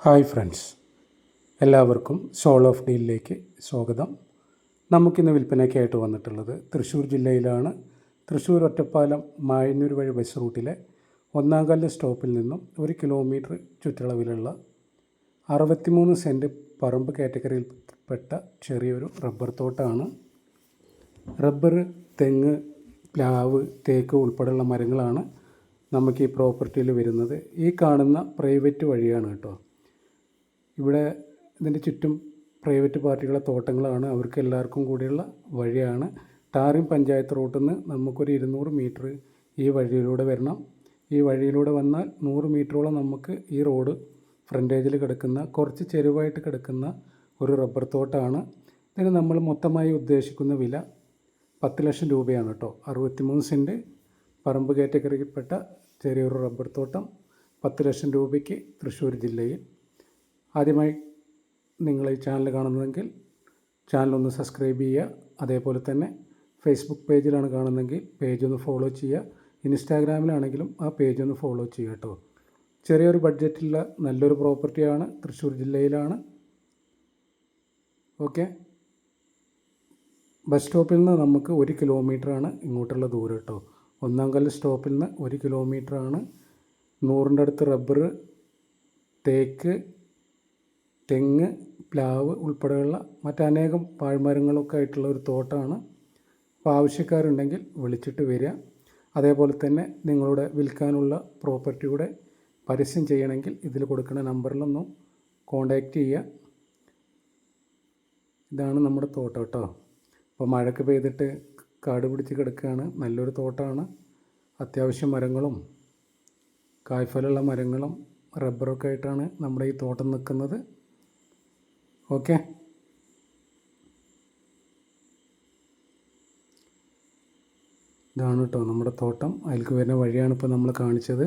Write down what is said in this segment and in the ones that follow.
Hi friends, എല്ലാവർക്കും soul of ഡീലിലേക്ക് സ്വാഗതം. നമുക്കിന്ന് വിൽപ്പനയ്ക്കായിട്ട് വന്നിട്ടുള്ളത് തൃശ്ശൂർ ജില്ലയിലാണ്. തൃശ്ശൂർ ഒറ്റപ്പാലം മായന്നൂർ വഴി ബസ് റൂട്ടിലെ ഒന്നാംകല്ല് സ്റ്റോപ്പിൽ നിന്നും 1 കിലോമീറ്റർ ചുറ്റളവിലുള്ള 63 സെൻറ്റ് പറമ്പ് കാറ്റഗറിയിൽപ്പെട്ട ചെറിയൊരു റബ്ബർ തോട്ടമാണ്. റബ്ബർ, തെങ്ങ്, പ്ലാവ്, തേക്ക് ഉൾപ്പെടെയുള്ള മരങ്ങളാണ് നമുക്ക് ഈ പ്രോപ്പർട്ടിയിൽ വരുന്നത്. ഈ കാണുന്ന പ്രൈവറ്റ് വഴിയാണ് കേട്ടോ. ഇവിടെ ഇതിൻ്റെ ചുറ്റും പ്രൈവറ്റ് പാർട്ടികളുടെ തോട്ടങ്ങളാണ്. അവർക്ക് എല്ലാവർക്കും കൂടിയുള്ള വഴിയാണ്. ടാറിം പഞ്ചായത്ത് റൂട്ടിൽ നിന്ന് നമുക്കൊരു 200 മീറ്റർ ഈ വഴിയിലൂടെ വരണം. ഈ വഴിയിലൂടെ വന്നാൽ 100 മീറ്ററോളം നമുക്ക് ഈ റോഡ് ഫ്രണ്ടേജിൽ കിടക്കുന്ന കുറച്ച് ചെരുവായിട്ട് കിടക്കുന്ന ഒരു റബ്ബർ തോട്ടമാണ്. ഇതിന് നമ്മൾ മൊത്തമായി ഉദ്ദേശിക്കുന്ന വില 10 ലക്ഷം രൂപയാണ് കേട്ടോ. 63 സെൻറ്റ് പറമ്പ് കാറ്റഗറിയിൽപ്പെട്ട ചെറിയൊരു റബ്ബർ തോട്ടം 10 ലക്ഷം രൂപയ്ക്ക് തൃശ്ശൂർ ജില്ലയിൽ. ആദ്യമായി നിങ്ങൾ ഈ ചാനൽ കാണുന്നതെങ്കിൽ ചാനലൊന്ന് സബ്സ്ക്രൈബ് ചെയ്യുക. അതേപോലെ തന്നെ ഫേസ്ബുക്ക് പേജിലാണ് കാണുന്നതെങ്കിൽ പേജ് ഒന്ന് ഫോളോ ചെയ്യുക. ഇൻസ്റ്റാഗ്രാമിലാണെങ്കിലും ആ പേജ് ഒന്ന് ഫോളോ ചെയ്യുക കേട്ടോ. ചെറിയൊരു ബഡ്ജറ്റിലുള്ള നല്ലൊരു പ്രോപ്പർട്ടിയാണ്, തൃശ്ശൂർ ജില്ലയിലാണ്. ഓക്കെ, ബസ് സ്റ്റോപ്പിൽ നിന്ന് നമുക്ക് 1 കിലോമീറ്ററാണ് ഇങ്ങോട്ടുള്ള ദൂരം കേട്ടോ. ഒന്നാംകല്ല് സ്റ്റോപ്പിൽ നിന്ന് 1 കിലോമീറ്ററാണ്. 100ൻ്റെ അടുത്ത് റബ്ബർ, തേക്ക്, തെങ്ങ്, പ്ലാവ് ഉൾപ്പെടെയുള്ള മറ്റനേകം പാഴ്മരങ്ങളൊക്കെ ആയിട്ടുള്ള ഒരു തോട്ടമാണ്. അപ്പോൾ ആവശ്യക്കാരുണ്ടെങ്കിൽ വിളിച്ചിട്ട് വരിക. അതേപോലെ തന്നെ നിങ്ങളുടെ വിൽക്കാനുള്ള പ്രോപ്പർട്ടിയുടെ പരസ്യം ചെയ്യണമെങ്കിൽ ഇതിൽ കൊടുക്കുന്ന നമ്പറിലൊന്നും കോണ്ടാക്റ്റ് ചെയ്യുക. ഇതാണ് നമ്മുടെ തോട്ടം കേട്ടോ. അപ്പോൾ മഴയൊക്കെ പെയ്തിട്ട് കാട് പിടിച്ച് കിടക്കുകയാണ്. നല്ലൊരു തോട്ടമാണ്. അത്യാവശ്യം മരങ്ങളും കായ്ഫലമുള്ള മരങ്ങളും റബ്ബറൊക്കെ ആയിട്ടാണ് നമ്മുടെ ഈ തോട്ടം നിൽക്കുന്നത്. ഓക്കെ, ഇതാണ് കേട്ടോ നമ്മുടെ തോട്ടം. അതിലേക്ക് വരുന്ന വഴിയാണ് ഇപ്പോൾ നമ്മൾ കാണിച്ചത്.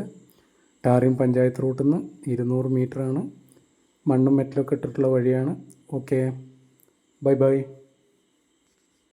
ടാറിം പഞ്ചായത്ത് റൂട്ടിൽ നിന്ന് 200 മീറ്ററാണ്. മണ്ണും മെറ്റലൊക്കെ ഇട്ടിട്ടുള്ള വഴിയാണ്. Okay, bye bye.